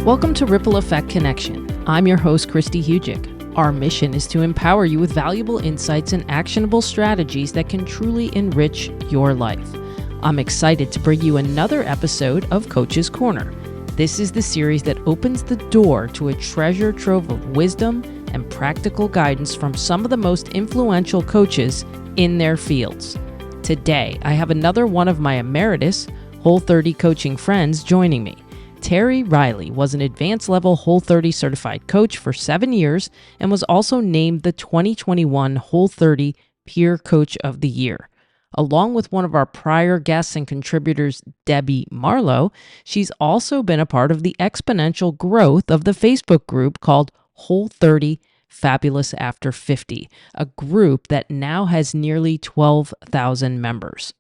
Welcome to Ripple Effect Connection. I'm your host, Kristi Hujik. Our mission is to empower you with valuable insights and actionable strategies that can truly enrich your life. I'm excited to bring you another episode of Coach's Corner. This is the series that opens the door to a treasure trove of wisdom and practical guidance from some of the most influential coaches in their fields. Today, I have another one of my emeritus Whole30 coaching friends joining me. Teri Riley was an advanced level Whole30 certified coach for 7 years and was also named the 2021 Whole30 Peer Coach of the Year. Along with one of our prior guests and contributors, Debbie Marlowe, she's also been a part of the exponential growth of the Facebook group called Whole30 Fabulous After 50, a group that now has nearly 12,000 members.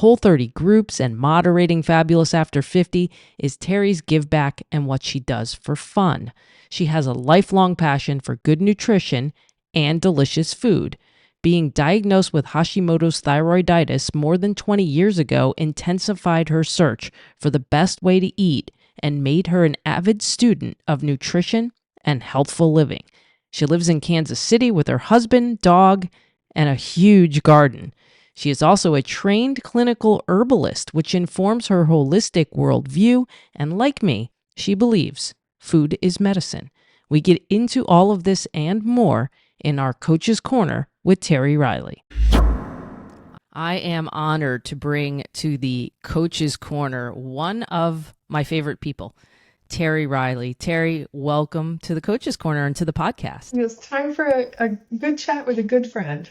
Whole30 groups and moderating Fabulous After 50 is Teri's give back and what she does for fun. She has a lifelong passion for good nutrition and delicious food. Being diagnosed with Hashimoto's thyroiditis more than 20 years ago intensified her search for the best way to eat and made her an avid student of nutrition and healthful living. She lives in Kansas City with her husband, dog, and a huge garden. She is also a trained clinical herbalist, which informs her holistic worldview, and like me, she believes food is medicine. We get into all of this and more in our Coach's Corner with Teri Riley. I am honored to bring to the Coach's Corner one of my favorite people, Teri Riley. Teri, welcome to the Coach's Corner and to the podcast. It's time for a good chat with a good friend.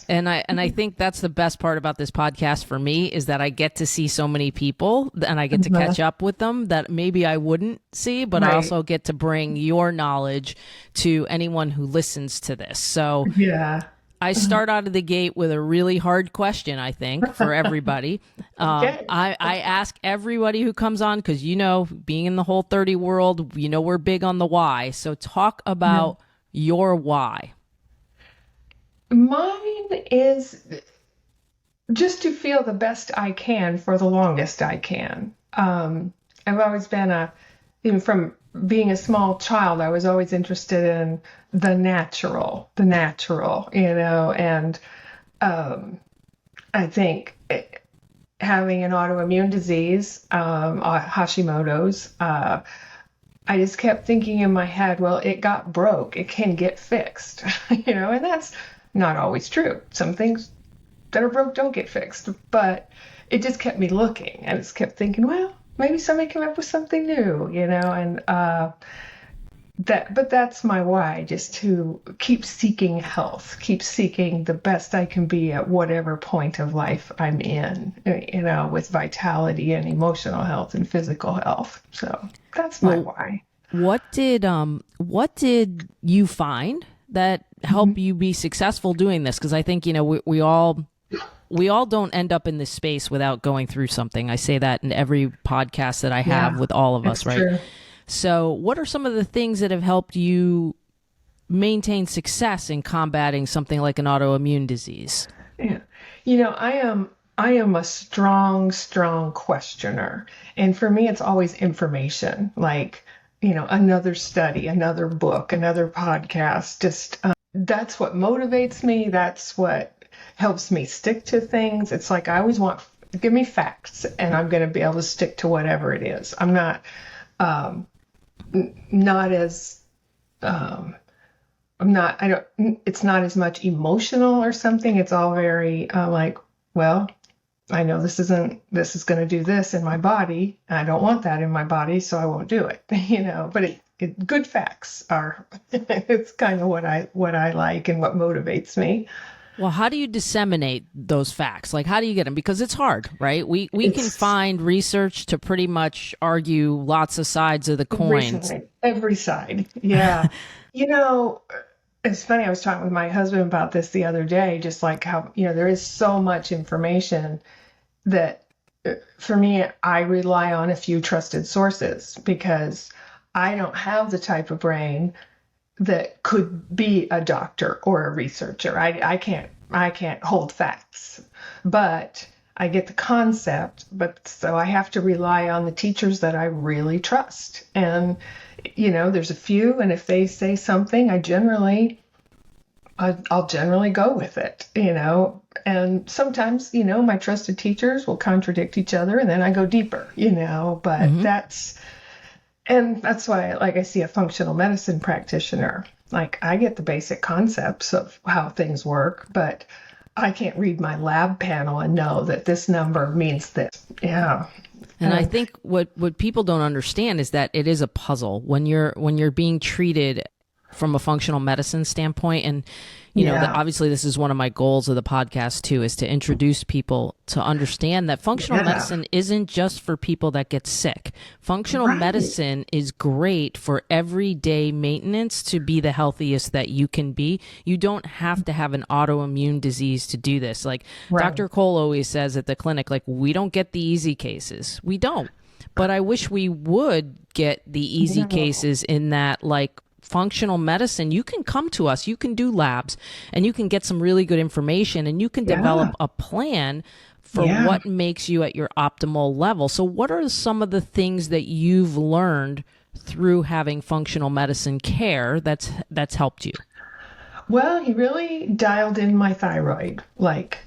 And I think that's the best part about this podcast for me is that I get to see so many people and I get to catch up with them that maybe I wouldn't see, but I also get to bring your knowledge to anyone who listens to this. So yeah. I start out of the gate with a really hard question, I think, for everybody. Okay. I ask everybody who comes on, because, you know, being in the Whole30 world, you know, we're big on the why. So talk about your why. Mine is just to feel the best I can for the longest I can. I've always been even from being a small child, I was always interested in the natural, you know, and I think having an autoimmune disease, Hashimoto's, I just kept thinking in my head, well, it got broke, it can get fixed, you know, and that's not always true. Some things that are broke don't get fixed, but it just kept me looking and just kept thinking, well, maybe somebody came up with something new, you know, and but that's my why, just to keep seeking health, keep seeking the best I can be at whatever point of life I'm in, you know, with vitality and emotional health and physical health. So that's my why. What did you find that helped you be successful doing this? Because I think, you know, we all don't end up in this space without going through something. I say that in every podcast that I have with all of us, right? True. So what are some of the things that have helped you maintain success in combating something like an autoimmune disease? Yeah. You know, I am a strong questioner. And for me, it's always information, like, you know, another study, another book, another podcast. Just that's what motivates me. That's what helps me stick to things. It's like I always want, give me facts and I'm going to be able to stick to whatever it is. I'm not it's not as much emotional or something. It's all very like, well, I know this is going to do this in my body. And I don't want that in my body, so I won't do it, you know, but good facts are, it's kind of what I like and what motivates me. Well, how do you disseminate those facts? Like, how do you get them? Because it's hard, right? We can find research to pretty much argue lots of sides of the coin. Every side. Yeah. You know, it's funny. I was talking with my husband about this the other day, just like how, you know, there is so much information that for me, I rely on a few trusted sources because I don't have the type of brain that could be a doctor or a researcher. I can't hold facts, but I get the concept, but so I have to rely on the teachers that I really trust. And, there's a few, and if they say something, I'll generally go with it, and sometimes, my trusted teachers will contradict each other and then I go deeper, but that's why, like, I see a functional medicine practitioner. Like, I get the basic concepts of how things work, but I can't read my lab panel and know that this number means this. Yeah. And I think what people don't understand is that it is a puzzle when you're being treated from a functional medicine standpoint. And, obviously this is one of my goals of the podcast too, is to introduce people to understand that functional medicine isn't just for people that get sick. Functional medicine is great for everyday maintenance to be the healthiest that you can be. You don't have to have an autoimmune disease to do this. Like Dr. Cole always says at the clinic, like, we don't get the easy cases. We don't. But I wish we would get the easy cases in that, like, functional medicine, you can come to us, you can do labs, and you can get some really good information, and you can develop a plan for what makes you at your optimal level. So what are some of the things that you've learned through having functional medicine care that's helped you? Well, he really dialed in my thyroid, like,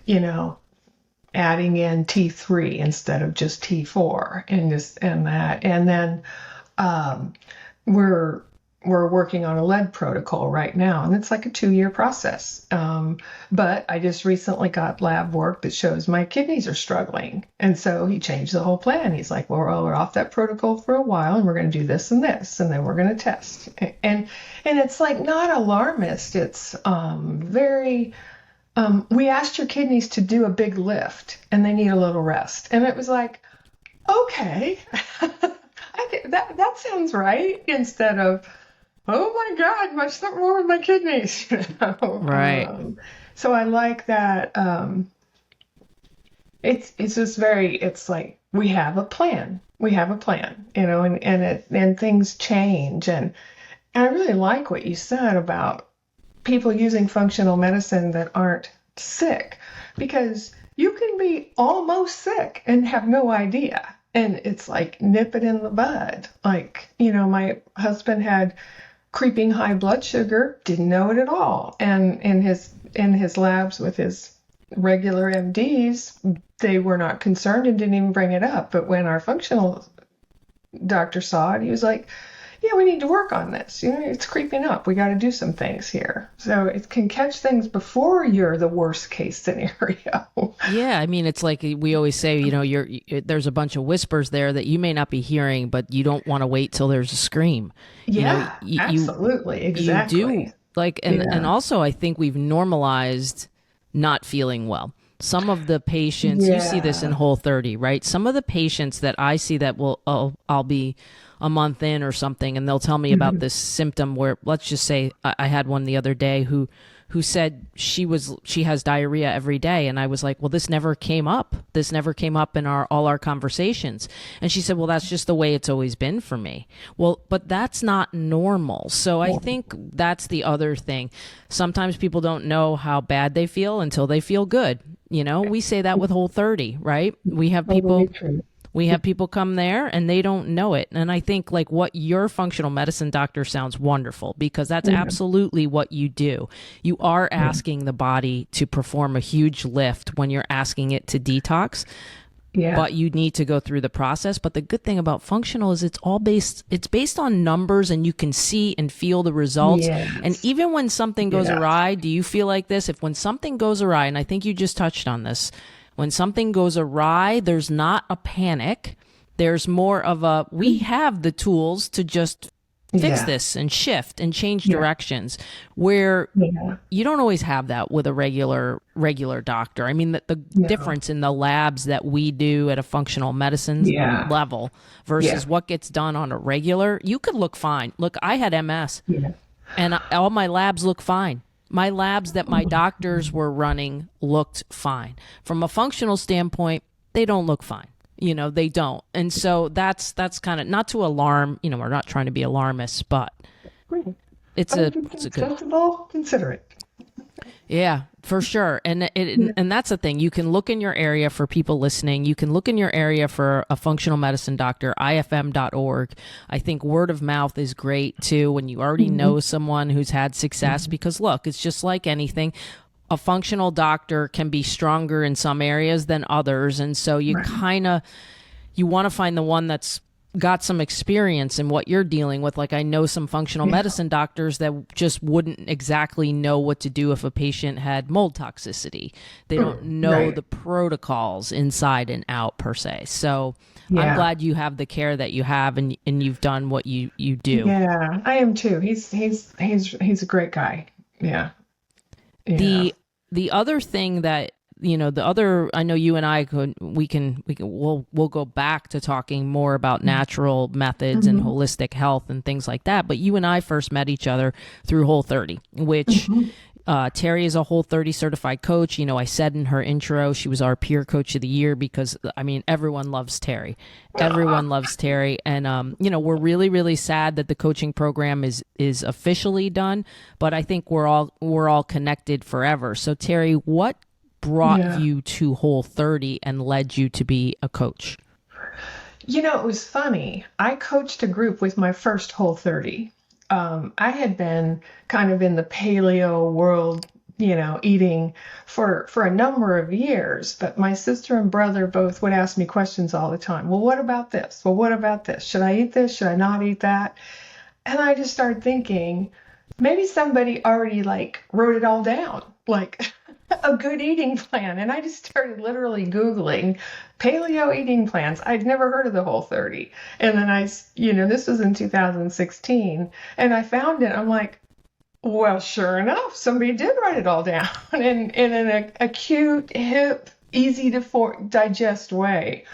adding in T3 instead of just T4 and that. And then we're working on a lead protocol right now, and it's like a 2-year process. But I just recently got lab work that shows my kidneys are struggling. And so he changed the whole plan. He's like, well, we're off that protocol for a while, and we're going to do this and this, and then we're going to test. And it's like not alarmist. It's very, we asked your kidneys to do a big lift, and they need a little rest. And it was like, okay, that sounds right, instead of, oh my God, much something wrong with my kidneys. Right. So I like that. It's just it's like we have a plan. And things change. And I really like what you said about people using functional medicine that aren't sick, because you can be almost sick and have no idea. And it's like, nip it in the bud. Like, my husband had creeping high blood sugar, didn't know it at all. And in his labs with his regular MDs, they were not concerned and didn't even bring it up. But when our functional doctor saw it, he was like, yeah, we need to work on this. It's creeping up. We got to do some things here. So it can catch things before you're the worst case scenario. Yeah, I mean, it's like we always say, there's a bunch of whispers there that you may not be hearing, but you don't want to wait till there's a scream. Yeah, absolutely, exactly. You do. Like, and also I think we've normalized not feeling well. Some of the patients, you see this in Whole30, right? Some of the patients that I see that I'll be a month in or something, and they'll tell me about this symptom where, let's just say, I had one the other day who said she has diarrhea every day, and I was like, well, this never came up. This never came up in all our conversations. And she said, well, that's just the way it's always been for me. Well, but that's not normal. So I think that's the other thing. Sometimes people don't know how bad they feel until they feel good. We say that with Whole30, right? We have people come there and they don't know it. And I think, like, what your functional medicine doctor sounds wonderful, because that's absolutely what you do. You are asking the body to perform a huge lift when you're asking it to detox. Yeah. But you need to go through the process. But the good thing about functional is it's based on numbers, and you can see and feel the results. Yes. And even when something goes awry, do you feel like this? When something goes awry, and I think you just touched on this, when something goes awry, there's not a panic. There's more of we have the tools to just fix this and shift and change directions, where you don't always have that with a regular doctor. I mean, the difference in the labs that we do at a functional medicine level versus what gets done on a regular, you could look fine. Look, I had MS and all my labs look fine. My labs that my doctors were running looked fine. From a functional standpoint, they don't look fine. They don't. And so that's kind of, not to alarm, we're not trying to be alarmists, but it's a good, sensible, considerate. Yeah, for sure. And that's the thing. You can look in your area for people listening. You can look in your area for a functional medicine doctor, ifm.org. I think word of mouth is great too when you already know someone who's had success, because look, it's just like anything. A functional doctor can be stronger in some areas than others. And so you you want to find the one that's got some experience in what you're dealing with. Like I know some functional medicine doctors that just wouldn't exactly know what to do if a patient had mold toxicity. They don't know the protocols inside and out per se. So I'm glad you have the care that you have, and you've done what you do. Yeah, I am too. He's a great guy. Yeah. The other thing that, I know you and I we'll go back to talking more about natural methods and holistic health and things like that. But you and I first met each other through Whole30, which Teri is a Whole30 certified coach. I said in her intro, she was our peer coach of the year because, everyone loves Teri. Everyone loves Teri. And, we're really, really sad that the coaching program is officially done, but I think we're all connected forever. So Teri, what brought you to Whole30 and led you to be a coach? It was funny. I coached a group with my first Whole30. I had been kind of in the paleo world, eating for a number of years, but my sister and brother both would ask me questions all the time. Well, what about this? Well, what about this? Should I eat this? Should I not eat that? And I just started thinking, maybe somebody already wrote it all down, a good eating plan. And I just started literally Googling paleo eating plans. I'd never heard of the Whole30. And then this was in 2016, and I found it. I'm like, well, sure enough, somebody did write it all down in a cute, hip, easy to digest way.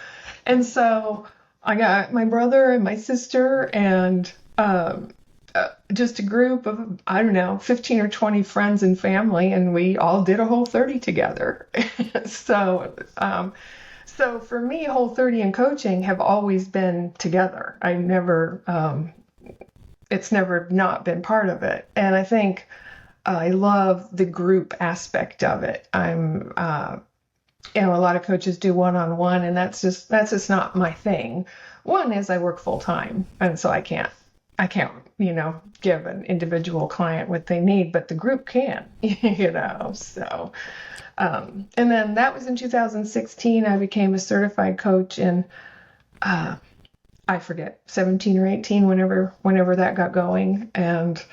And so I got my brother and my sister and just a group of, 15 or 20 friends and family, and we all did a Whole30 together. So for me, Whole30 and coaching have always been together. It's never not been part of it. And I think I love the group aspect of it. A lot of coaches do one-on-one, and that's just not my thing. One is I work full time, and so I can't, give an individual client what they need, but the group can, so. And then that was in 2016. I became a certified coach in, I forget, 17 or 18, whenever that got going. And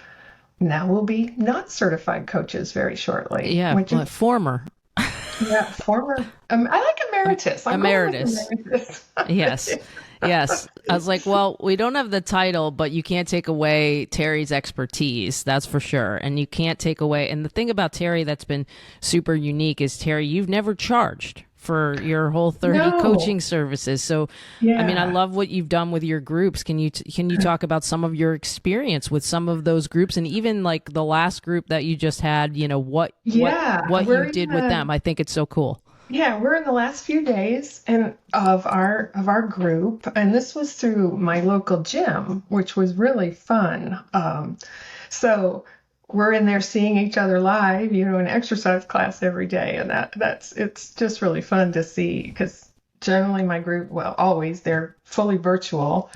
now we'll be not certified coaches very shortly. Yeah, former. Yeah, former. I like emeritus. Emeritus. Yes. Yes. I was like, well, we don't have the title, but you can't take away Teri's expertise. That's for sure. And you can't take away. And the thing about Teri that's been super unique is, Teri, you've never charged for your Whole30 coaching services. So, I love what you've done with your groups. Can you talk about some of your experience with some of those groups, and even like the last group that you just had, what you did with them? I think it's so cool. Yeah, we're in the last few days of our group, and this was through my local gym, which was really fun. So we're in there seeing each other live, an exercise class every day, and it's just really fun to see, because generally my group, always, they're fully virtual,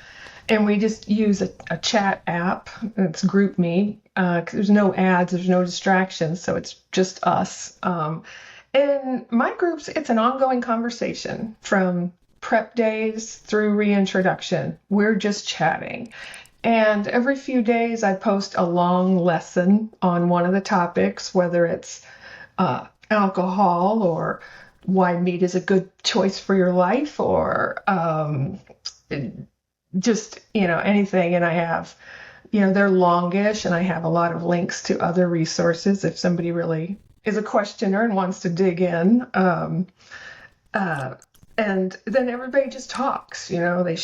and we just use a chat app. It's GroupMe. There's no ads, there's no distractions, so it's just us. In my groups, it's an ongoing conversation from prep days through reintroduction. We're just chatting. And every few days, I post a long lesson on one of the topics, whether it's alcohol, or why meat is a good choice for your life, or just, anything. And I have, they're longish, and I have a lot of links to other resources if somebody really is a questioner and wants to dig in. And then everybody just talks, they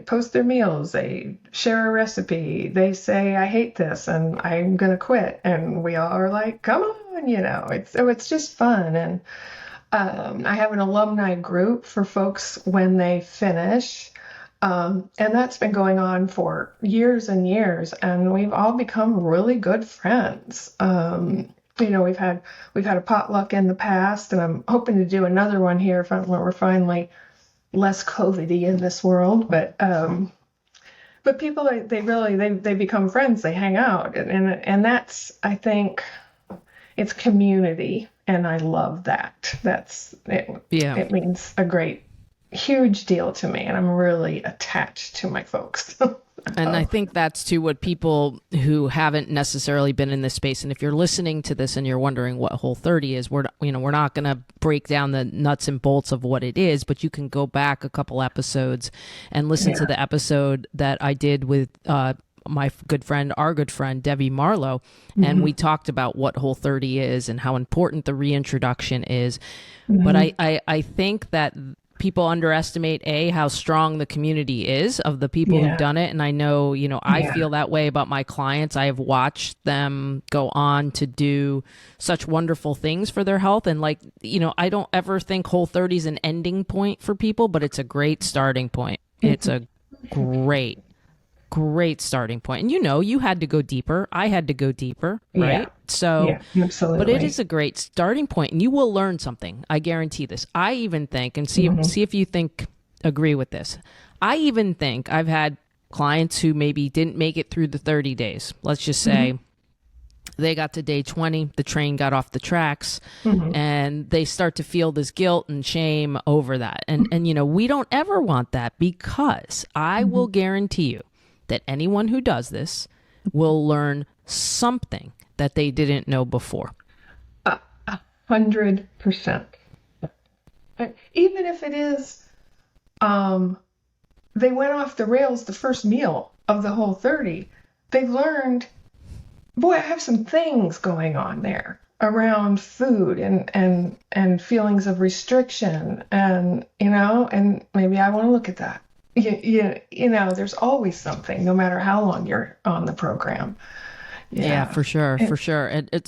post their meals, they share a recipe, they say, I hate this and I'm going to quit. And we all are like, come on, it's just fun. And I have an alumni group for folks when they finish. And that's been going on for years and years, and we've all become really good friends. we've had a potluck in the past, and I'm hoping to do another one here when we're finally less COVID-y in this world. But people, they become friends. They hang out, and that's, I think, it's community, and I love that. That's it. Yeah. It means a huge deal to me, and I'm really attached to my folks. And I think that's too what people who haven't necessarily been in this space. And if you're listening to this and you're wondering what Whole30 is, we're not going to break down the nuts and bolts of what it is, but you can go back a couple episodes and listen to the episode that I did with our good friend Debbie Marlowe, and we talked about what Whole30 is and how important the reintroduction is. But I think that people underestimate how strong the community is of the people who've done it. And I know, I feel that way about my clients. I have watched them go on to do such wonderful things for their health. And I don't ever think Whole30 is an ending point for people, but it's a great starting point. It's a great starting point. And you had to go deeper. I had to go deeper, right? Yeah. So, absolutely. But it is a great starting point, and you will learn something. I guarantee this. I even think, and see if you agree with this. I even think I've had clients who maybe didn't make it through the 30 days. Let's just say they got to day 20, the train got off the tracks, and they start to feel this guilt and shame over that. And we don't ever want that, because I will guarantee you that anyone who does this will learn something that they didn't know before. 100%. Even if it is, they went off the rails the first meal of the Whole30, they learned, boy, I have some things going on there around food and feelings of restriction, and maybe I want to look at that. There's always something, no matter how long you're on the program. Yeah, for sure.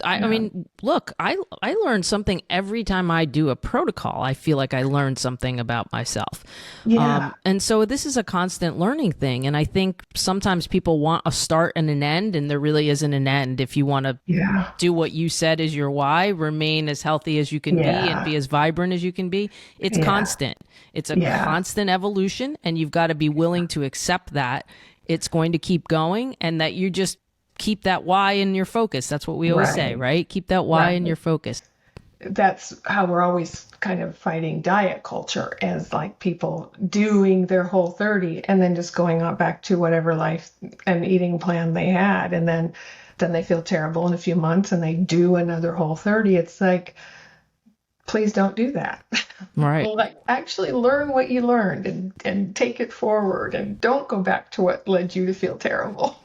I mean, look, I learn something every time I do a protocol. I feel like I learned something about myself. Yeah. And so this is a constant learning thing. And I think sometimes people want a start and an end, and there really isn't an end. If you want to do what you said is your why, remain as healthy as you can be and be as vibrant as you can be, it's constant. It's a constant evolution, and you've got to be willing to accept that it's going to keep going, and that you just keep that why in your focus. That's what we always say, right? Keep that why in your focus. That's how we're always kind of fighting diet culture, as like people doing their Whole30 and then just going on back to whatever life and eating plan they had. And then they feel terrible in a few months and they do another Whole30. It's like, please don't do that. Right. Like, actually learn what you learned and take it forward, and don't go back to what led you to feel terrible.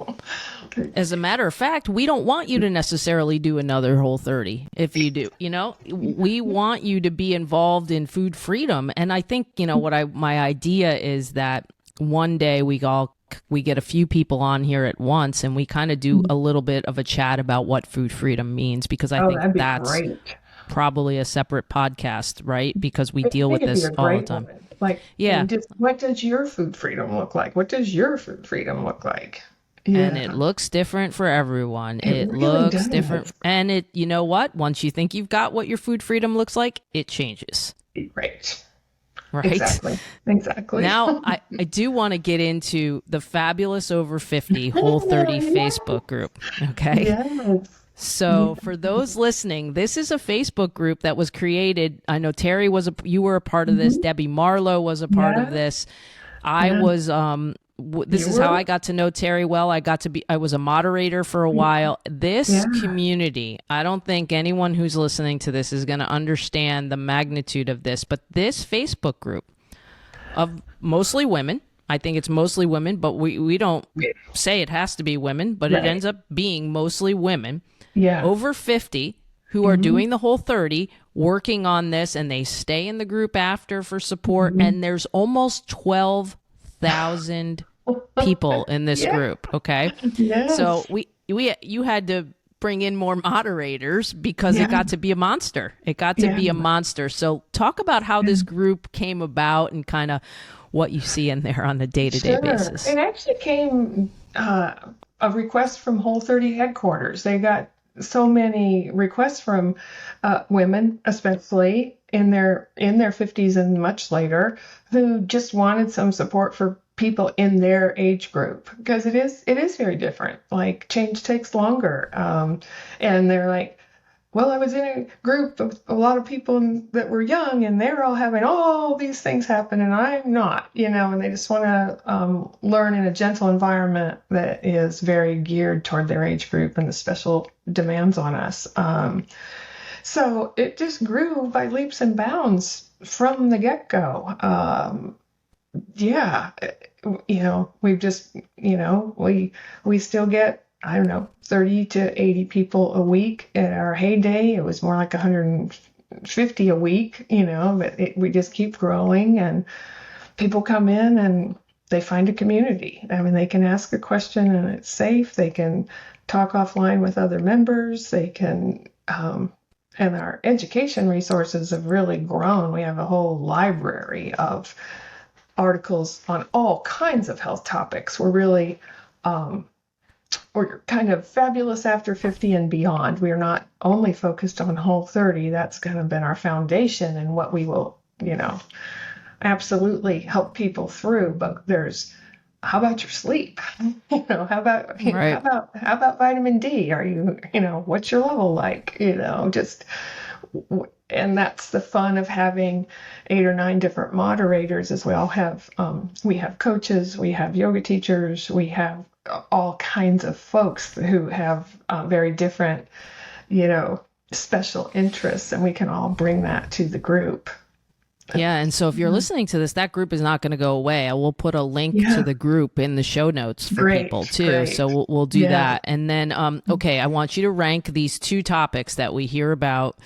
As a matter of fact, we don't want you to necessarily do another Whole30. If you do, we want you to be involved in food freedom. And I think, my idea is that one day we get a few people on here at once, and we kind of do a little bit of a chat about what food freedom means, because I think that's great. Probably a separate podcast, right? Because we deal with this all the time. Woman. Like, what does your food freedom look like? What does your food freedom look like? Yeah. And it looks different for everyone. It really looks different. And you know what? Once you think you've got what your food freedom looks like, it changes. Right. Exactly. Now, I do want to get into the Fabulous Over 50 Whole30 Facebook group. Okay. Yes. So for those listening, this is a Facebook group that was created. I know Teri you were a part of this. Debbie Marlowe was a part of this. I was, this is how I got to know Teri well. I was a moderator for a while. This community, I don't think anyone who's listening to this is going to understand the magnitude of this, but this Facebook group of mostly women, I think it's mostly women, but we don't say it has to be women, but it ends up being mostly women. Yeah. Over 50 who are doing the Whole30, working on this, and they stay in the group after for support. And there's almost 12,000 people in this group. Okay. Yes. So you had to bring in more moderators because it got to be a monster. It got to be a monster. So talk about how this group came about and kind of what you see in there on a day-to-day basis. It actually came a request from Whole30 headquarters. so many requests from women, especially in their 50s and much later, who just wanted some support for people in their age group, because it is very different. Like, change takes longer, and they're like, well, I was in a group of a lot of people that were young, and they're all having all these things happen, and I'm not, and they just want to learn in a gentle environment that is very geared toward their age group and the special demands on us. So it just grew by leaps and bounds from the get-go. Yeah, we've just, we still get, I don't know, 30 to 80 people a week. At our heyday, it was more like 150 a week, but we just keep growing, and people come in and they find a community. I mean, they can ask a question and it's safe. They can talk offline with other members. They can, and our education resources have really grown. We have a whole library of articles on all kinds of health topics. We're kind of fabulous after 50 and beyond. We are not only focused on Whole30. That's kind of been our foundation and what we will, absolutely help people through. But how about your sleep? Right. How about vitamin D? Are you, what's your level like? And that's the fun of having 8 or 9 different moderators, as we all have. We have coaches, we have yoga teachers, we have all kinds of folks who have very different, special interests, and we can all bring that to the group. Yeah. And so if you're listening to this, that group is not going to go away. I will put a link to the group in the show notes for people too. Great. So we'll do that. And then, okay, I want you to rank these 2 topics that we hear about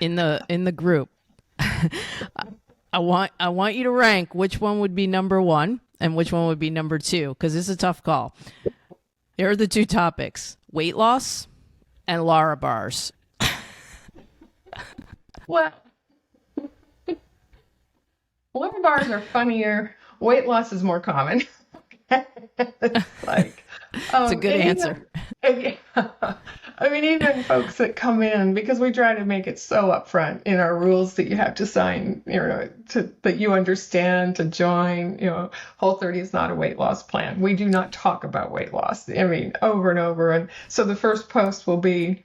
in the group. I want you to rank which one would be number 1 and which one would be number 2, because this is a tough call. Here are the 2 topics: weight loss and Larrabars. Well, Larrabars are funnier. Weight loss is more common. It's like, it's a good answer. I mean, even folks that come in, because we try to make it so upfront in our rules that you have to sign, that you understand to join. Whole30 is not a weight loss plan. We do not talk about weight loss. I mean, over and over. And so the first post will be,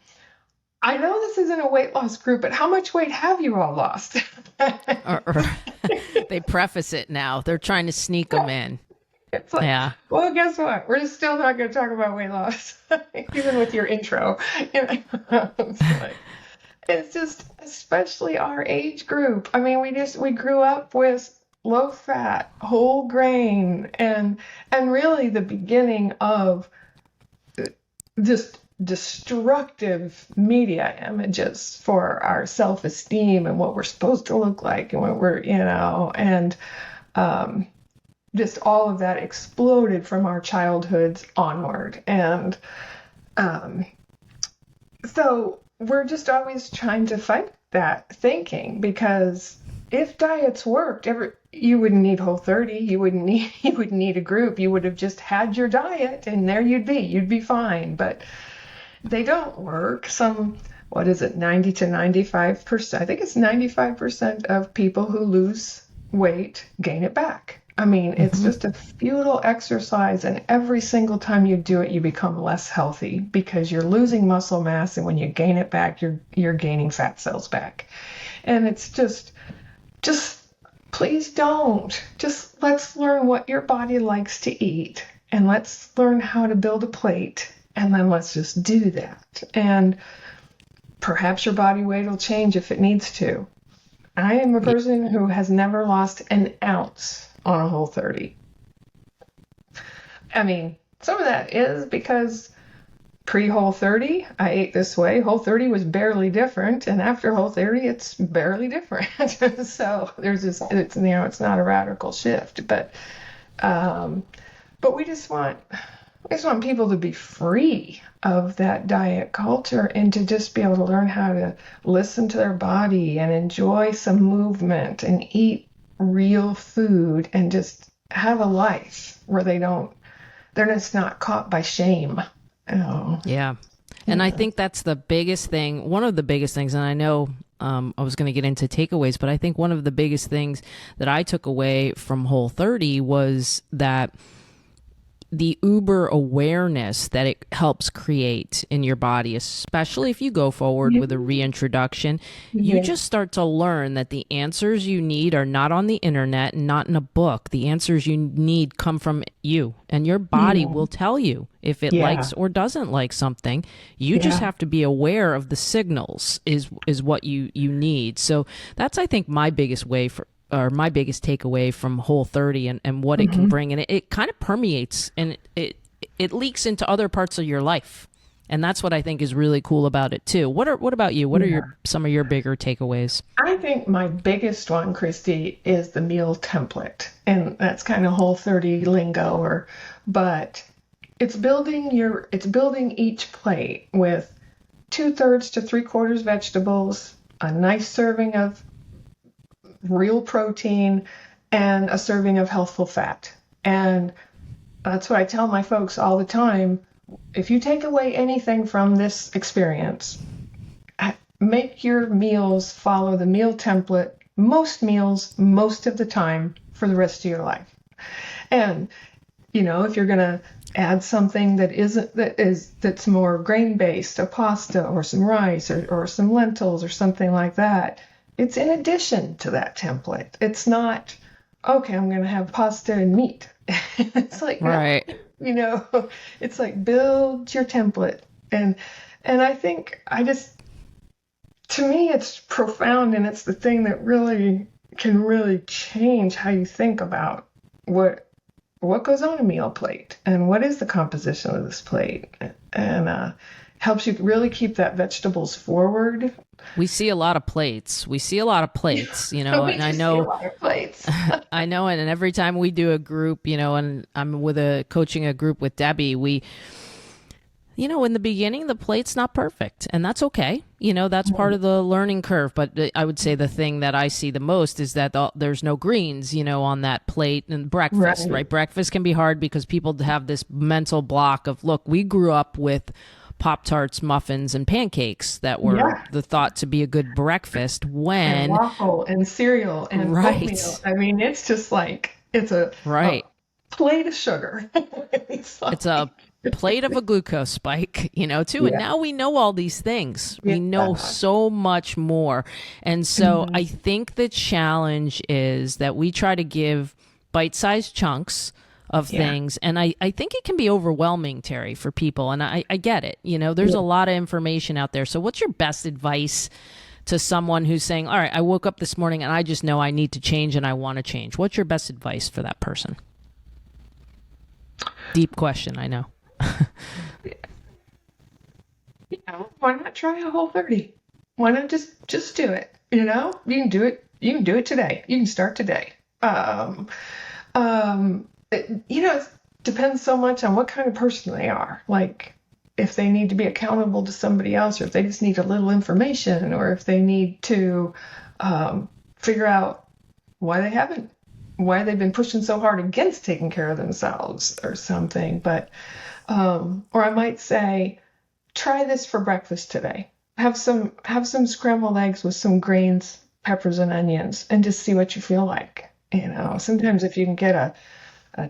I know this isn't a weight loss group, but how much weight have you all lost? or they preface it now. They're trying to sneak them in. It's like, yeah. Well, guess what? We're still not going to talk about weight loss, even with your intro. It's just, especially our age group. I mean, we grew up with low fat, whole grain, and really the beginning of just destructive media images for our self-esteem and what we're supposed to look like, and what we're, and just all of that exploded from our childhoods onward. And so we're just always trying to fight that thinking, because if diets worked, you wouldn't need Whole30, you wouldn't need a group. You would have just had your diet and there you'd be fine. But they don't work. 90 to 95%, I think it's 95% of people who lose weight gain it back. I mean, it's just a futile exercise, and every single time you do it, you become less healthy, because you're losing muscle mass, and when you gain it back, you're gaining fat cells back. And it's just please don't. Just let's learn what your body likes to eat, and let's learn how to build a plate, and then let's just do that. And perhaps your body weight will change if it needs to. I am a person who has never lost an ounce on a Whole30. I mean, some of that is because pre-Whole30, I ate this way. Whole30 was barely different, and after Whole30, it's barely different. So there's this, it's not a radical shift, but we just want people to be free of that diet culture, and to just be able to learn how to listen to their body and enjoy some movement and eat real food, and just have a life where they're just not caught by shame. Yeah. And I think that's the biggest thing, one of the biggest things, and I know I was going to get into takeaways, but I think one of the biggest things that I took away from Whole30 was that the uber awareness that it helps create in your body, especially if you go forward with a reintroduction, you just start to learn that the answers you need are not on the internet and not in a book. The answers you need come from you, and your body will tell you if it likes or doesn't like something. You just have to be aware of the signals is what you need. So that's, I think, my biggest takeaway from Whole30 and what it can bring. And it kind of permeates and it leaks into other parts of your life. And that's what I think is really cool about it too. What about you? What are some of your bigger takeaways? I think my biggest one, Kristi, is the meal template. And that's kind of Whole30 lingo, but it's building each plate with 2/3 to 3/4 vegetables, a nice serving of real protein, and a serving of healthful fat. And that's what I tell my folks all the time. If you take away anything from this experience, make your meals follow the meal template, most meals, most of the time, for the rest of your life. And, if you're going to add something that's more grain-based, a pasta or some rice or some lentils or something like that, it's in addition to that template. It's not, okay, I'm going to have pasta and meat. It's like, right. It's like build your template. And I think to me, it's profound, and it's the thing that really can really change how you think about what goes on a meal plate and what is the composition of this plate, and helps you really keep that vegetables forward. We see a lot of plates. And I know, see a lot of plates. I know. And every time we do a group, and I'm coaching a group with Debbie, in the beginning, the plate's not perfect, and that's okay. That's part of the learning curve. But I would say the thing that I see the most is that there's no greens, on that plate, and breakfast, right? Breakfast can be hard because people have this mental block of, look, we grew up with Pop-Tarts, muffins, and pancakes that were the thought to be a good breakfast and waffle and cereal and oatmeal. I mean, it's just like, it's a plate of sugar. It's a plate of a glucose spike, too. And now we know all these things. We know so much more. And so I think the challenge is that we try to give bite-sized chunks of things. And I think it can be overwhelming, Teri, for people. And I get it. There's a lot of information out there. So what's your best advice to someone who's saying, all right, I woke up this morning and I just know I need to change and I want to change? What's your best advice for that person? Deep question, I know. Why not try a Whole30? Why not just do it? You can do it. You can do it today. You can start today. It depends so much on what kind of person they are. Like, if they need to be accountable to somebody else, or if they just need a little information, or if they need to figure out why they've been pushing so hard against taking care of themselves or something. But, or I might say, try this for breakfast today. Have some scrambled eggs with some grains, peppers, and onions, and just see what you feel like. Sometimes if you can get a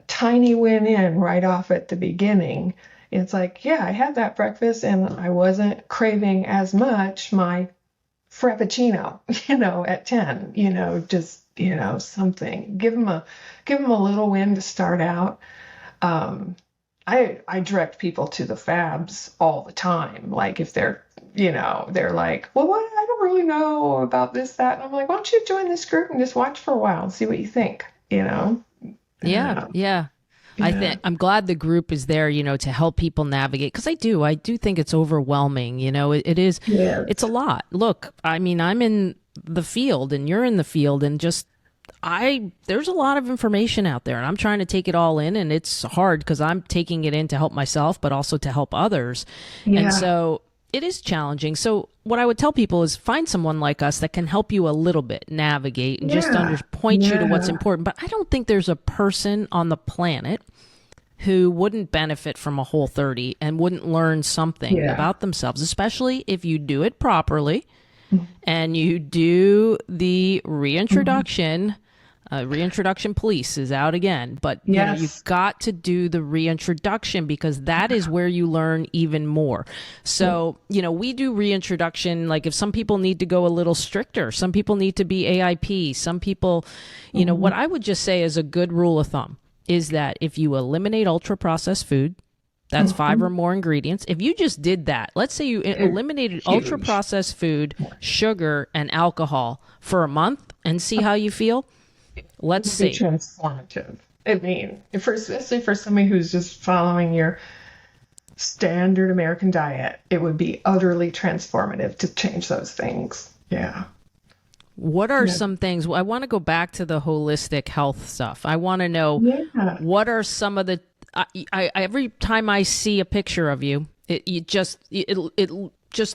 tiny win in right off at the beginning, it's like, I had that breakfast and I wasn't craving as much my Frappuccino, at 10, just, something. Give them a little win to start out. I direct people to the Fabs all the time. Like, if they're like, well, I don't really know about this, that. And I'm like, why don't you join this group and just watch for a while and see what you think, Yeah. I'm glad the group is there, to help people navigate. Cause I do think it's overwhelming. It is, it's a lot. Look, I mean, I'm in the field and you're in the field, and there's a lot of information out there, and I'm trying to take it all in, and it's hard because I'm taking it in to help myself, but also to help others. Yeah. And so it is challenging. So what I would tell people is find someone like us that can help you a little bit navigate and just point you to what's important. But I don't think there's a person on the planet who wouldn't benefit from a Whole30 and wouldn't learn something Yeah. about themselves, especially if you do it properly Mm-hmm. and you do the reintroduction. Reintroduction police is out again, but Yes. you've got to do the reintroduction because that is where you learn even more. So, we do reintroduction. Like if some people need to go a little stricter, some people need to be AIP, some people, what I would just say is a good rule of thumb is that if you eliminate ultra processed food, that's 5 or more ingredients. If you just did that, let's say you eliminated ultra processed food, sugar, and alcohol for a month and see how you feel. Let's see. Transformative. I mean, especially for somebody who's just following your standard American diet, it would be utterly transformative to change those things. Yeah. What are some things? I want to go back to the holistic health stuff. I want to know what are some of the. Every time I see a picture of you, it just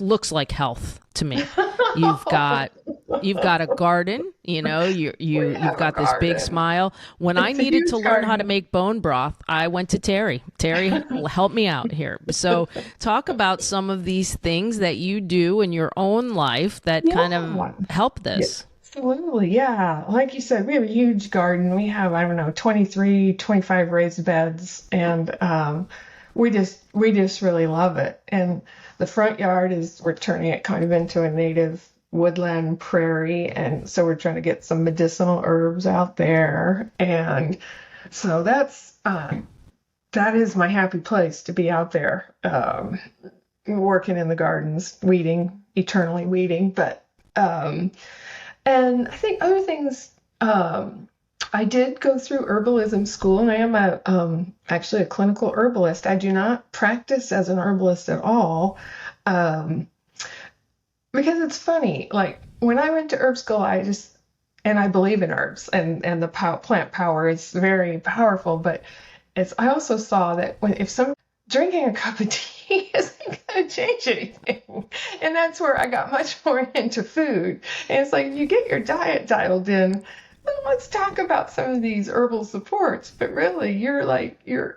looks like health to me. You've got a garden, you've got this big smile. When I needed to learn how to make bone broth, I went to Teri. Teri, help me out here. So talk about some of these things that you do in your own life that kind of help this. Absolutely. Yeah. Like you said, we have a huge garden. We have, 23, 25 raised beds, and we just really love it. And the front yard we're turning it kind of into a native woodland prairie, and so we're trying to get some medicinal herbs out there. And so that is my happy place, to be out there working in the gardens, eternally weeding. But and I think other things, I did go through herbalism school, and I am actually a clinical herbalist. I do not practice as an herbalist at all. Because it's funny, like when I went to herb school, I believe in herbs, and the plant power is very powerful, but I also saw that if drinking a cup of tea isn't going to change anything. And that's where I got much more into food. And it's like, you get your diet dialed in, then let's talk about some of these herbal supports. But really, you're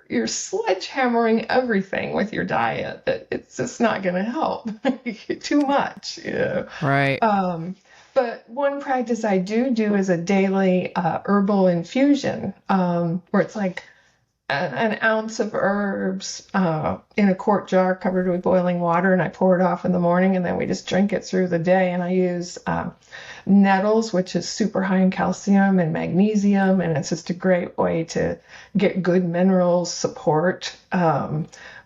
sledgehammering everything with your diet that it's just not going to help too much. Right. But one practice I do is a daily herbal infusion, where it's like an ounce of herbs in a quart jar covered with boiling water, and I pour it off in the morning, and then we just drink it through the day. And I use nettles, which is super high in calcium and magnesium, and it's just a great way to get good mineral support,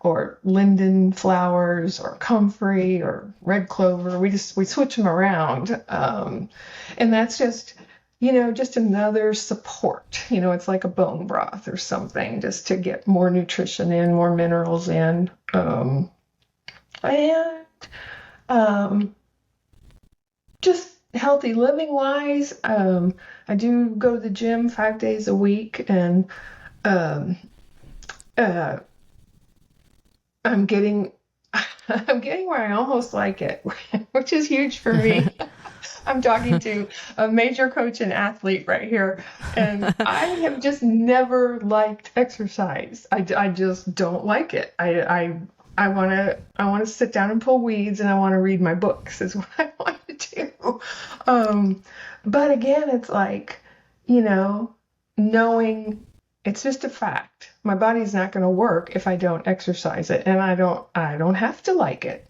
or linden flowers or comfrey or red clover. We switch them around, and that's just another support. It's like a bone broth or something, just to get more nutrition in, more minerals in. Just healthy living wise, I do go to the gym 5 days a week, and I'm getting where I almost like it, which is huge for me. I'm talking to a major coach and athlete right here, and I have just never liked exercise. I just don't like it. I want to sit down and pull weeds, and I want to read my books is what I want to do. But again, it's like, knowing it's just a fact. My body's not going to work if I don't exercise it, and I don't have to like it.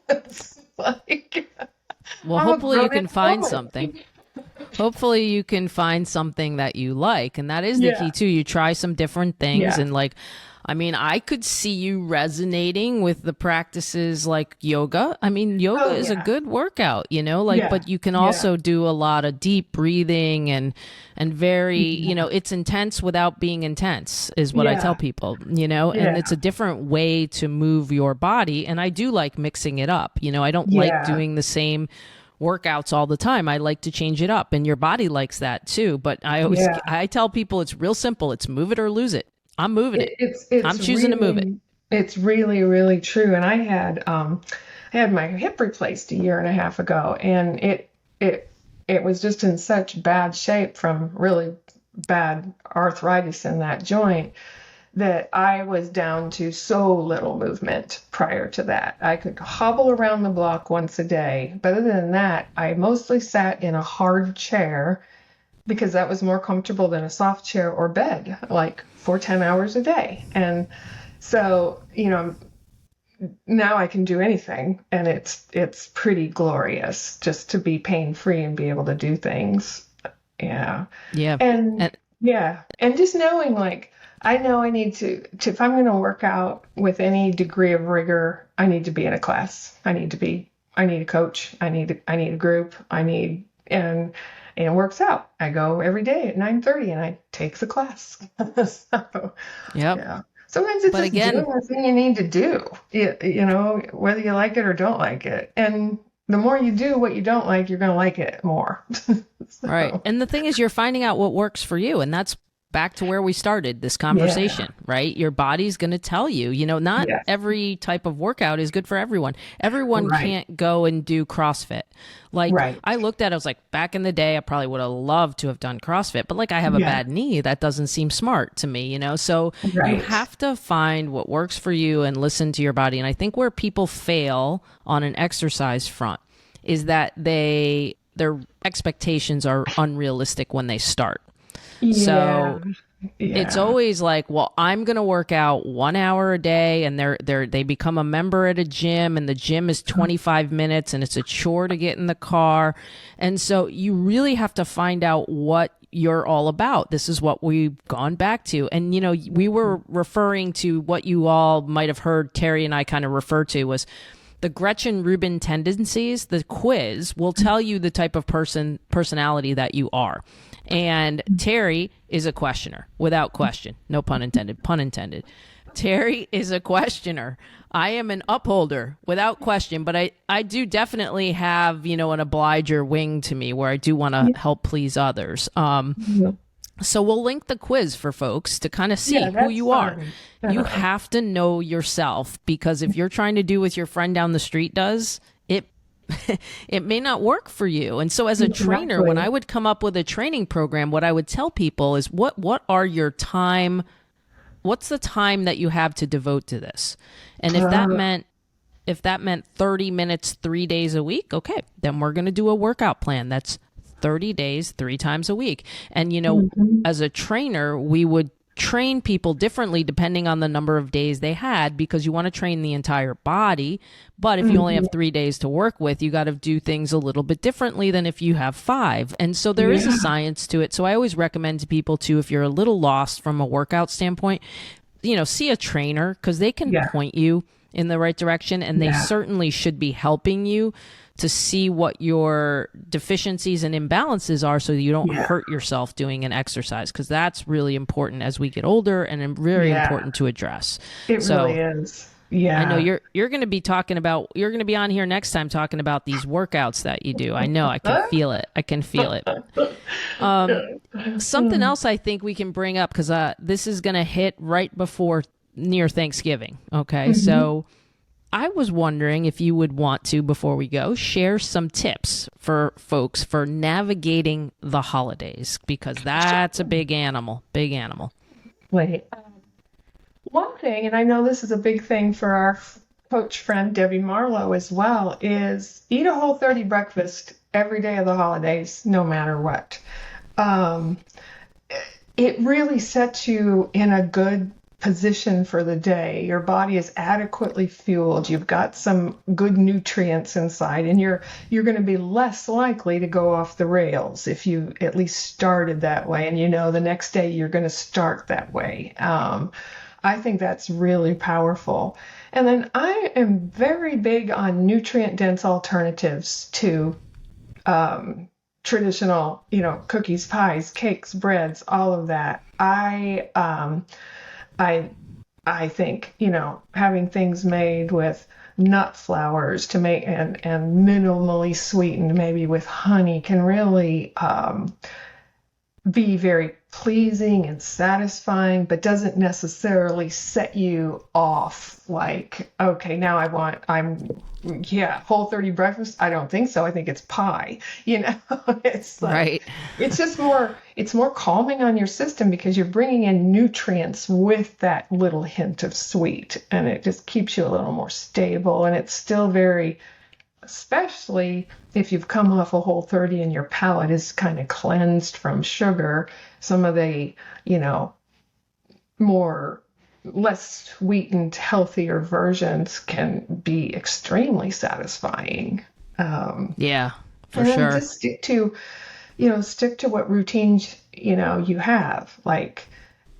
It's like, well, hopefully you can find something. Hopefully you can find something that you like. And that is the key too. You try some different things, and I could see you resonating with the practices like yoga. Yoga is a good workout, but you can also do a lot of deep breathing and very, it's intense without being intense is what I tell people, and it's a different way to move your body. And I do like mixing it up. I don't like doing the same workouts all the time. I like to change it up, and your body likes that too. But I tell people it's real simple. It's move it or lose it. I'm moving it. I'm choosing to move it. It's really, really true. And I had my hip replaced a year and a half ago, and it was just in such bad shape from really bad arthritis in that joint that I was down to so little movement prior to that. I could hobble around the block once a day. But other than that, I mostly sat in a hard chair because that was more comfortable than a soft chair or bed, like for 10 hours a day. And so, now I can do anything, and it's pretty glorious just to be pain free and be able to do things. Yeah. Yeah. And yeah. And just knowing, like, I know I need to if I'm going to work out with any degree of rigor, I need to be in a class. I need a coach. I need a group. And it works out. I go every day at 9:30 and I take the class. So, Yep. yeah. Sometimes it's just doing the thing you need to do, whether you like it or don't like it. And the more you do what you don't like, you're going to like it more. Right. And the thing is, you're finding out what works for you. And that's back to where we started this conversation, right? Your body's going to tell you, not every type of workout is good for everyone. Everyone can't go and do CrossFit. Like I looked at it, I was like, back in the day, I probably would have loved to have done CrossFit, but like I have a bad knee. That doesn't seem smart to me, So you have to find what works for you and listen to your body. And I think where people fail on an exercise front is that their expectations are unrealistic when they start. So it's always like, well, I'm going to work out 1 hour a day, and they become a member at a gym, and the gym is 25 minutes and it's a chore to get in the car. And so you really have to find out what you're all about. This is what we've gone back to. And, we were referring to what you all might have heard Teri and I kind of refer to was the Gretchen Rubin Tendencies. The quiz will tell you the type of personality that you are. And Teri is a questioner, without question. No pun intended. Pun intended. Teri is a questioner. I am an upholder, without question. But I do definitely have, an obliger wing to me where I do want to help please others. So we'll link the quiz for folks to kind of see who you are. You have to know yourself, because if you're trying to do what your friend down the street does, it may not work for you. And so as a trainer, when I would come up with a training program, what I would tell people is what's the time that you have to devote to this? And if that meant 30 minutes, 3 days a week, okay, then we're going to do a workout plan. That's 30 days, 3 times a week. And, as a trainer, we would train people differently depending on the number of days they had, because you want to train the entire body. But if you only have 3 days to work with, you got to do things a little bit differently than if you have 5. And so there is a science to it. So I always recommend to people too, if you're a little lost from a workout standpoint, see a trainer, because they can point you in the right direction, and they certainly should be helping you to see what your deficiencies and imbalances are, so that you don't hurt yourself doing an exercise, because that's really important as we get older, and very important to address. It really is. Yeah. I know you're going to be you're going to be on here next time talking about these workouts that you do. I know, I can feel it. Something else I think we can bring up, because this is going to hit right before near Thanksgiving. Okay. So I was wondering if you would want to, before we go, share some tips for folks for navigating the holidays, because that's a big animal. Wait. One thing, and I know this is a big thing for our coach friend Debbie Marlowe as well, is eat a Whole30 breakfast every day of the holidays, no matter what. It really sets you in a good position for the day. Your body is adequately fueled. You've got some good nutrients inside, and you're going to be less likely to go off the rails if you at least started that way, and the next day you're going to start that way. I think that's really powerful. And then I am very big on nutrient-dense alternatives to traditional, cookies, pies, cakes, breads, all of that. I think, having things made with nut flours to make and minimally sweetened, maybe with honey, can really be very pleasing and satisfying, but doesn't necessarily set you off like, okay, now yeah, Whole30 breakfast. I don't think so. I think it's pie. You know, it's like, Right. it's more calming on your system because you're bringing in nutrients with that little hint of sweet, and it just keeps you a little more stable. And it's still very, especially if you've come off a Whole30 and your palate is kind of cleansed from sugar, some of the, you know, more less sweetened, healthier versions can be extremely satisfying. Yeah, for And then sure. just stick to what routines, you have. Like,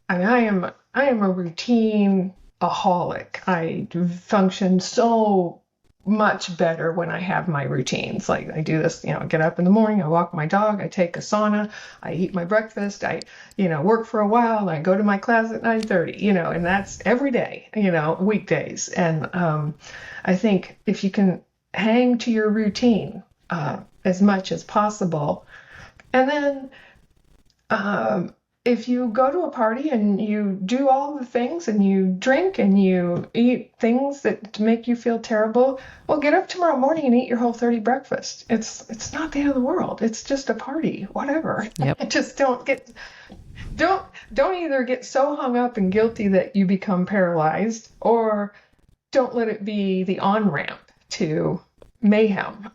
I mean, I am a routine aholic. I function so much better when I have my routines. Like I do this, I get up in the morning, I walk my dog, I take a sauna, I eat my breakfast, I, work for a while, I go to my class at 9:30, and that's every day, weekdays. And I think if you can hang to your routine as much as possible, and then if you go to a party and you do all the things and you drink and you eat things that make you feel terrible, well, get up tomorrow morning and eat your Whole30 breakfast. It's not the end of the world. It's just a party, whatever. Yep. Just don't either get so hung up and guilty that you become paralyzed, or don't let it be the on-ramp to mayhem.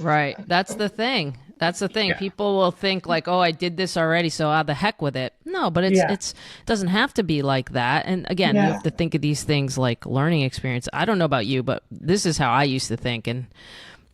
Right. That's the thing. That's the thing. Yeah. People will think like, oh, I did this already, so the heck with it. No, but Yeah. it doesn't have to be like that. And again, you Yeah. have to think of these things like learning experience. I don't know about you, but this is how I used to think. And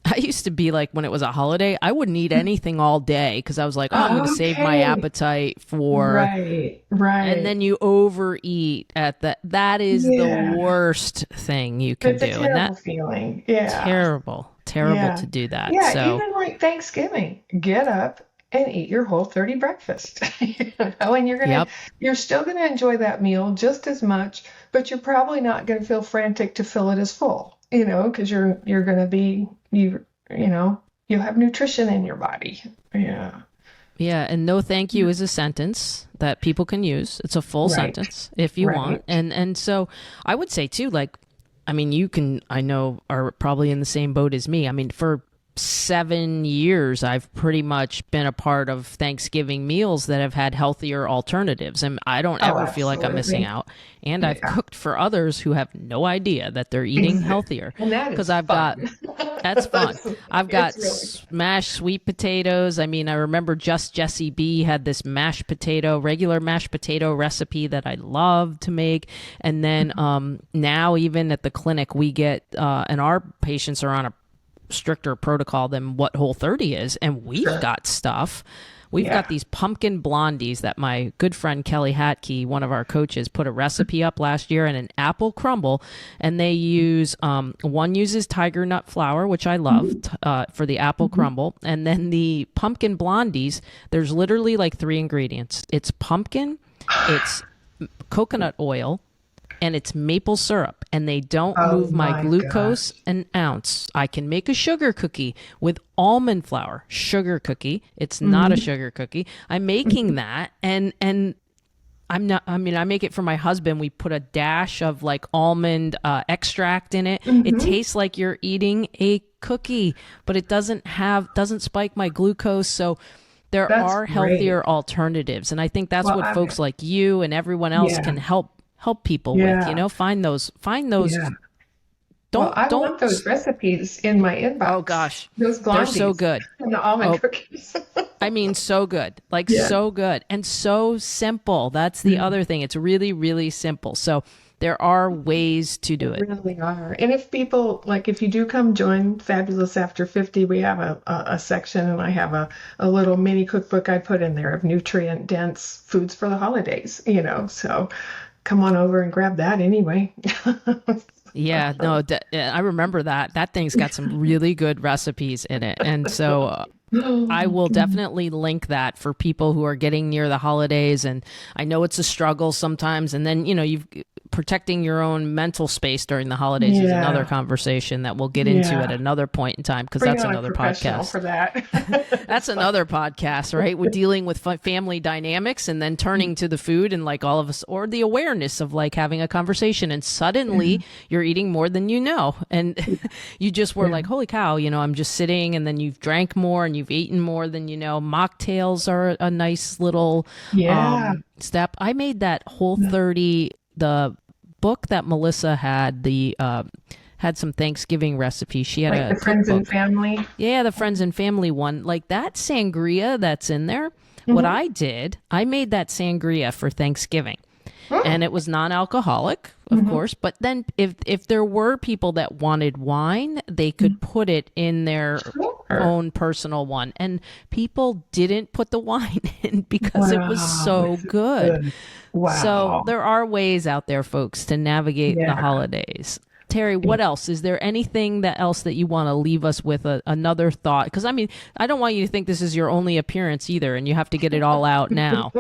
I used to be like, when it was a holiday, I wouldn't eat anything all day because I was like, oh, I'm going to save my Okay. appetite for. Right. And then you overeat that is Yeah. the worst thing you can It's a do. And terrible that feeling. Yeah. terrible Yeah. to do that. Yeah. So Even like Thanksgiving, get up and eat your Whole30 breakfast. And yep. you're still gonna enjoy that meal just as much, but you're probably not gonna feel frantic to fill it as full, because you're gonna be you'll have nutrition in your body. Yeah. Yeah, and no thank you is a sentence that people can use. It's a full Right. sentence if you want. Right. And so I would say too, like, I mean, I know are probably in the same boat as me. I mean, for 7 years, I've pretty much been a part of Thanksgiving meals that have had healthier alternatives. And I don't Oh, ever feel like I'm missing absolutely. out. And I've Yeah. cooked for others who have no idea that they're eating healthier. And that Because is I've got fun. That's fun. I've got It's really smashed sweet potatoes. I mean, I remember Just Jessie B had this regular mashed potato recipe that I love to make. And then now even at the clinic, we get, and our patients are on a stricter protocol than what Whole30 is. And we've Sure. got stuff. We've Yeah. got these pumpkin blondies that my good friend Kelly Hatke, one of our coaches, put a recipe up last year, and an apple crumble. And they use, one uses tiger nut flour, which I love for the apple crumble. And then the pumpkin blondies, there's literally like 3 ingredients. It's pumpkin, it's coconut oil, and it's maple syrup, and they don't Oh move my my glucose gosh. an ounce. I can make a sugar cookie with almond flour. Sugar cookie. It's not a sugar cookie. I'm making that, and I'm not. I mean, I make it for my husband. We put a dash of like almond extract in it. It tastes like you're eating a cookie, but it doesn't spike my glucose. So there That's are great. healthier alternatives, and I think that's Well, what folks like you and everyone else yeah. can help people Yeah. with. Find those. Yeah. Well, I Don't. want those recipes in my inbox. Oh gosh, Those they're so blondies good. and the almond Oh, cookies. I mean, so good, like Yeah. so good and so simple. That's the other thing. It's really, really simple. So there are ways to do it. Really are. And if people, like, if you do come join Fabulous After 50, we have a section, and I have a little mini cookbook I put in there of nutrient dense foods for the holidays, so come on over and grab that anyway. Yeah, no, I remember that. That thing's got some really good recipes in it. And so I will definitely link that for people who are getting near the holidays. And I know it's a struggle sometimes. And then, protecting your own mental space during the holidays is another conversation that we'll get into at another point in time, because that's another podcast. For that. That's another podcast, right? We're dealing with family dynamics and then turning to the food and like all of us, or the awareness of like having a conversation and suddenly you're eating more than you know. And you just were like, holy cow, you know, I'm just sitting, and then you've drank more and you've eaten more than you know. Mocktails are a nice little step. I made that Whole30, the book that Melissa had, had some Thanksgiving recipes. She had like the Friends and Family. Yeah, the Friends and Family one. Like that sangria that's in there. What I did, I made that sangria for Thanksgiving. And it was non-alcoholic, of course. But then if there were people that wanted wine, they could put it in their own personal one. And people didn't put the wine in because it was so good. Wow. So there are ways out there, folks, to navigate the holidays. Teri, what else? Is there anything else that you want to leave us with, another thought? Because I mean, I don't want you to think this is your only appearance either, and you have to get it all out now.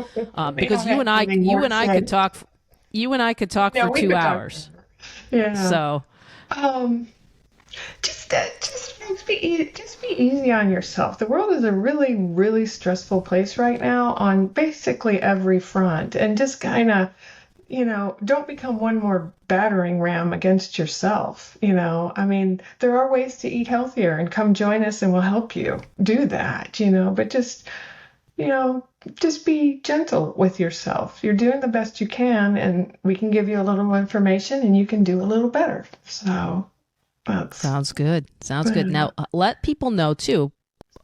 Because you and I could talk. You and I could talk for 2 hours. So, just be easy on yourself. The world is a really, really stressful place right now on basically every front, and just kind of, you know, don't become one more battering ram against yourself. You know, I mean, there are ways to eat healthier, and come join us and we'll help you do that, you know, but just, you know, just be gentle with yourself. You're doing the best you can, and we can give you a little more information and you can do a little better. So sounds good. Now, let people know too.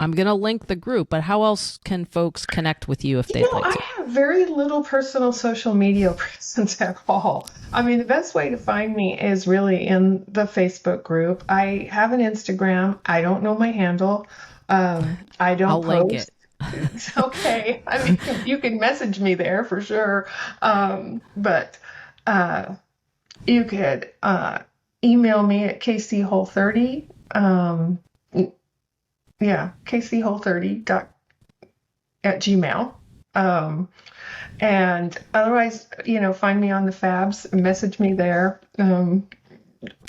I'm going to link the group, but how else can folks connect with you if they'd like to? I have very little personal social media presence at all. I mean, the best way to find me is really in the Facebook group. I have an Instagram. I don't know my handle. I'll link it. It's okay. I mean, you can message me there for sure. But you could email me at kcwhole30. kcwhole30@gmail. And otherwise, you know, find me on the Fabs, message me there.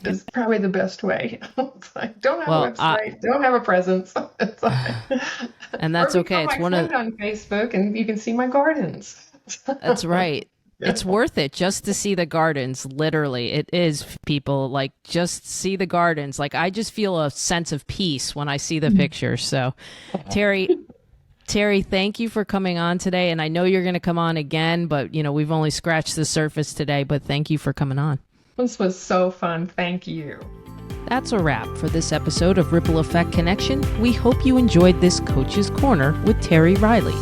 Is probably the best way. It's like, don't have a website, don't have a presence. It's like, and that's okay. It's one of on Facebook, and you can see my gardens. That's right. It's worth it just to see the gardens. Literally, it is. People, like, just see the gardens. Like, I just feel a sense of peace when I see the pictures. So, Teri, thank you for coming on today. And I know you're going to come on again, but you know, we've only scratched the surface today. But thank you for coming on. This was so fun. Thank you. That's a wrap for this episode of Ripple Effect Connection. We hope you enjoyed this Coach's Corner with Teri Riley.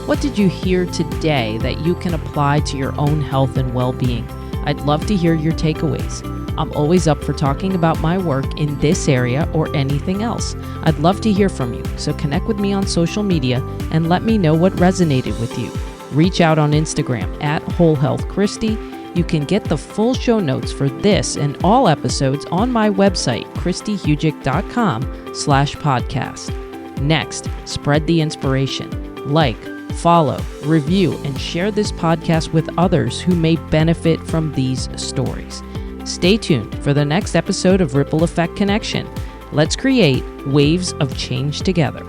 What did you hear today that you can apply to your own health and well-being? I'd love to hear your takeaways. I'm always up for talking about my work in this area or anything else. I'd love to hear from you, so connect with me on social media and let me know what resonated with you. Reach out on Instagram at WholeHealthKristi. You can get the full show notes for this and all episodes on my website, kristihujik.com/podcast. Next, spread the inspiration. Like, follow, review, and share this podcast with others who may benefit from these stories. Stay tuned for the next episode of Ripple Effect Connection. Let's create waves of change together.